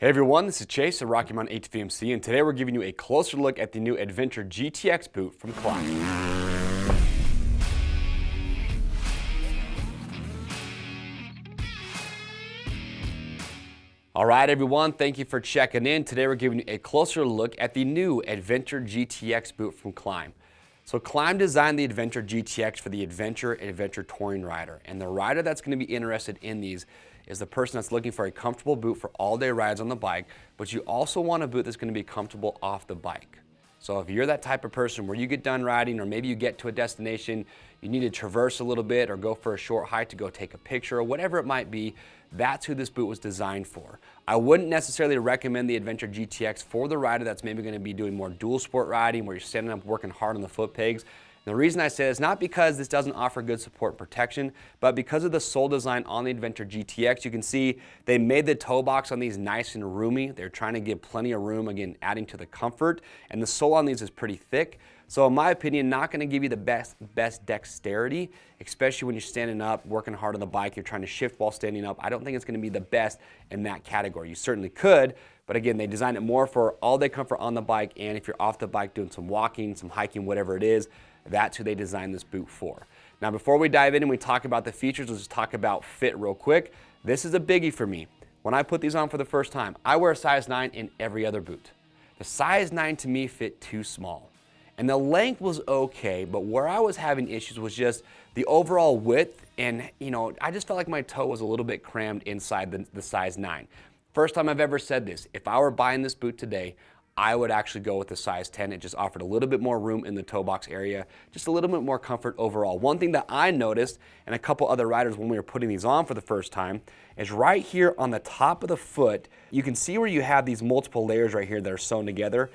Hey everyone, this is Chase at Rocky Mountain ATV, and today we're giving you a closer look at the new Adventure GTX boot from Klim. All right everyone, thank you for checking in. Today we're giving you a closer look at the new Adventure GTX boot from Klim. So Klim designed the Adventure GTX for the Adventure and Adventure touring rider, and the rider that's going to be interested in these is the person that's looking for a comfortable boot for all-day rides on the bike, but you also want a boot that's going to be comfortable off the bike. So if you're that type of person where you get done riding, or maybe you get to a destination, you need to traverse a little bit or go for a short hike to go take a picture or whatever it might be, that's who this boot was designed for. I wouldn't necessarily recommend the Adventure GTX for the rider that's maybe going to be doing more dual sport riding where you're standing up working hard on the foot pegs. The reason I say this is not because this doesn't offer good support and protection, but because of the sole design on the Adventure GTX. You can see they made the toe box on these nice and roomy. They're trying to give plenty of room, again, adding to the comfort. And the sole on these is pretty thick. So in my opinion, not going to give you the best dexterity, especially when you're standing up, working hard on the bike, you're trying to shift while standing up. I don't think it's going to be the best in that category. You certainly could, but again, they designed it more for all-day comfort on the bike, and if you're off the bike doing some walking, some hiking, whatever it is, that's who they designed this boot for. Now, before we dive in and we talk about the features, let's just talk about fit real quick. This is a biggie for me. When I put these on for the first time, I wear a size 9 in every other boot. The size 9 to me fit too small. And the length was okay, but where I was having issues was just the overall width, and I just felt like my toe was a little bit crammed inside the size 9. First time I've ever said this, if I were buying this boot today, I would actually go with the size 10. It just offered a little bit more room in the toe box area, just a little bit more comfort overall. One thing that I noticed, and a couple other riders when we were putting these on for the first time, is right here on the top of the foot, you can see where you have these multiple layers right here that are sewn together.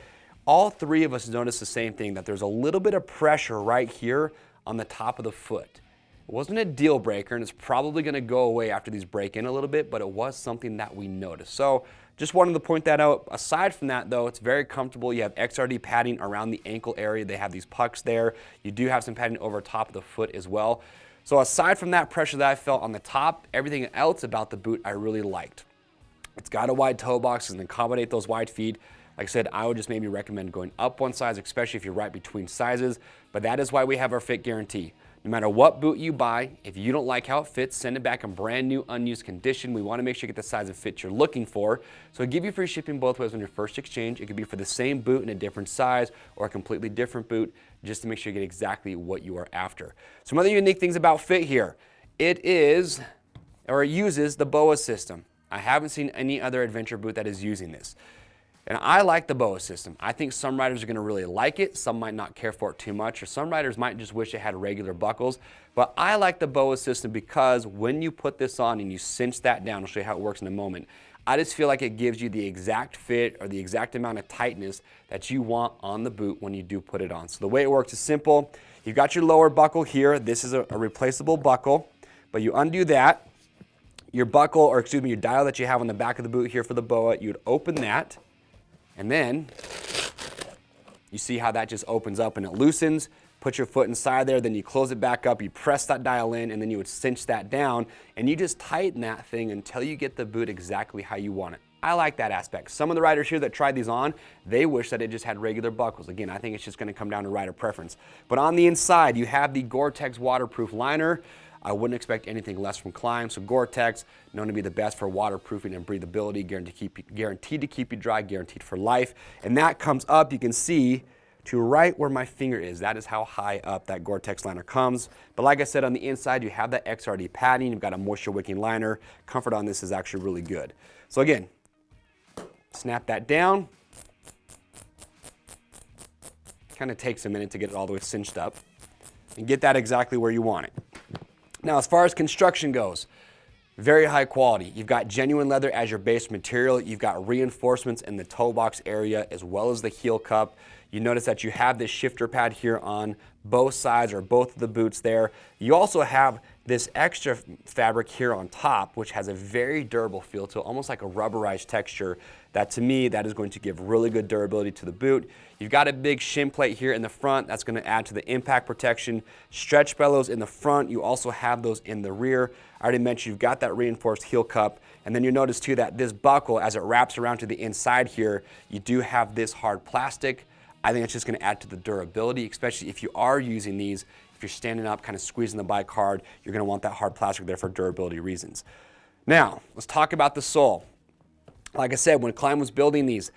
All three of us noticed the same thing, that there's a little bit of pressure right here on the top of the foot. It wasn't a deal breaker, and it's probably going to go away after these break in a little bit, but it was something that we noticed. So just wanted to point that out. Aside from that, though, it's very comfortable. You have XRD padding around the ankle area. They have these pucks there. You do have some padding over top of the foot as well. So aside from that pressure that I felt on the top, everything else about the boot I really liked. It's got a wide toe box and accommodate those wide feet. Like I said, I would just maybe recommend going up one size, especially if you're right between sizes. But that is why we have our fit guarantee. No matter what boot you buy, if you don't like how it fits, send it back in brand new, unused condition. We want to make sure you get the size and fit you're looking for. So we give you free shipping both ways on your first exchange. It could be for the same boot in a different size or a completely different boot, just to make sure you get exactly what you are after. Some other unique things about fit here. It uses the Boa System. I haven't seen any other adventure boot that is using this. And I like the Boa System. I think some riders are going to really like it. Some might not care for it too much, or some riders might just wish it had regular buckles. But I like the Boa System because when you put this on and you cinch that down, I'll show you how it works in a moment, I just feel like it gives you the exact fit or the exact amount of tightness that you want on the boot when you do put it on. So the way it works is simple. You've got your lower buckle here. This is a replaceable buckle, but you undo that. Your buckle, or excuse me, your dial that you have on the back of the boot here for the Boa, you'd open that. And then you see how that just opens up and it loosens. Put your foot inside there, then you close it back up, you press that dial in, and then you would cinch that down, and you just tighten that thing until you get the boot exactly how you want it. I like that aspect. Some of the riders here that tried these on, they wish that it just had regular buckles. Again, I think it's just going to come down to rider preference. But on the inside, you have the Gore-Tex waterproof liner. I wouldn't expect anything less from Klim. So Gore-Tex, known to be the best for waterproofing and breathability, guaranteed to keep you dry, guaranteed for life. And that comes up, you can see, to right where my finger is. That is how high up that Gore-Tex liner comes. But like I said, on the inside, you have that XRD padding. You've got a moisture-wicking liner. Comfort on this is actually really good. So again, snap that down. Kind of takes a minute to get it all the way cinched up and get that exactly where you want it. Now, as far as construction goes, very high quality. You've got genuine leather as your base material. You've got reinforcements in the toe box area as well as the heel cup. You notice that you have this shifter pad here on both sides or both of the boots there. You also have this extra fabric here on top, which has a very durable feel to it, almost like a rubberized texture, that to me, that is going to give really good durability to the boot. You've got a big shin plate here in the front. That's going to add to the impact protection. Stretch bellows in the front. You also have those in the rear. I already mentioned you've got that reinforced heel cup. And then you notice too that this buckle, as it wraps around to the inside here, you do have this hard plastic. I think it's just going to add to the durability, especially if you are using these. If you're standing up, kind of squeezing the bike hard, you're going to want that hard plastic there for durability reasons. Now, let's talk about the sole. Like I said, when Klim was building these,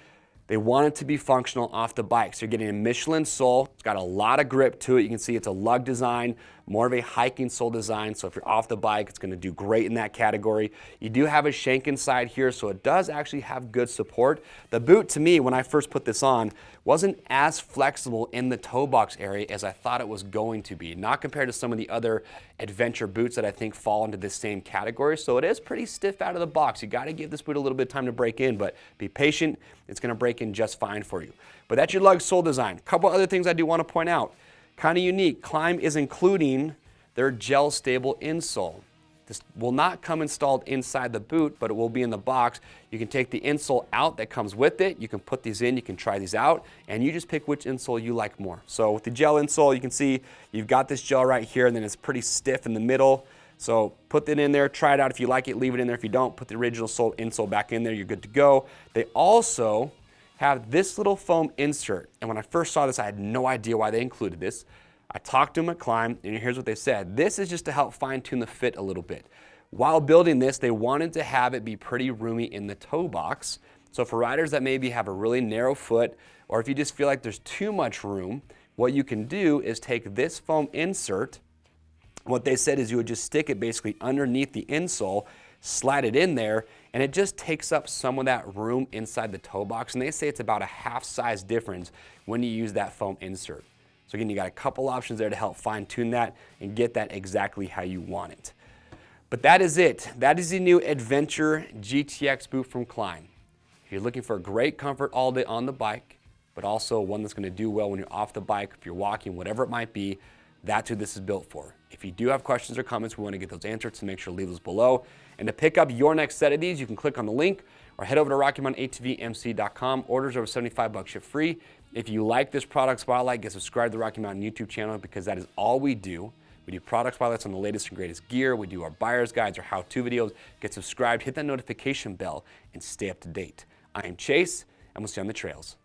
they wanted to be functional off the bike. So you're getting a Michelin sole. It's got a lot of grip to it. You can see it's a lug design, more of a hiking sole design. So if you're off the bike, it's going to do great in that category. You do have a shank inside here, so it does actually have good support. The boot, to me, when I first put this on, wasn't as flexible in the toe box area as I thought it was going to be. Not compared to some of the other adventure boots that I think fall into this same category. So it is pretty stiff out of the box. You got to give this boot a little bit of time to break in, but be patient. It's going to break in just fine for you. But that's your lug sole design. A couple other things I do want to point out. Kind of unique. Klim is including their gel stable insole. This will not come installed inside the boot, but it will be in the box. You can take the insole out that comes with it. You can put these in, you can try these out, and you just pick which insole you like more. So with the gel insole, you can see you've got this gel right here, and then it's pretty stiff in the middle. So put it in there, try it out. If you like it, leave it in there. If you don't, put the original insole back in there. You're good to go. They also have this little foam insert. And when I first saw this, I had no idea why they included this. I talked to them at Klim, and here's what they said. This is just to help fine-tune the fit a little bit. While building this, they wanted to have it be pretty roomy in the toe box. So for riders that maybe have a really narrow foot, or if you just feel like there's too much room, what you can do is take this foam insert. What they said is you would just stick it basically underneath the insole, slide it in there, and it just takes up some of that room inside the toe box. And they say it's about a half size difference when you use that foam insert. So again, you got a couple options there to help fine tune that and get that exactly how you want it. But that is it. That is the new Adventure GTX boot from Klim. If you're looking for great comfort all day on the bike, but also one that's going to do well when you're off the bike, if you're walking, whatever it might be, that's who this is built for. If you do have questions or comments, we want to get those answered, so make sure to leave those below. And to pick up your next set of these, you can click on the link or head over to RockyMountainATVMC.com. Orders over $75 ship free. If you like this product spotlight, get subscribed to the Rocky Mountain YouTube channel, because that is all we do. We do product spotlights on the latest and greatest gear. We do our buyer's guides or how-to videos. Get subscribed, hit that notification bell, and stay up to date. I am Chase, and we'll see you on the trails.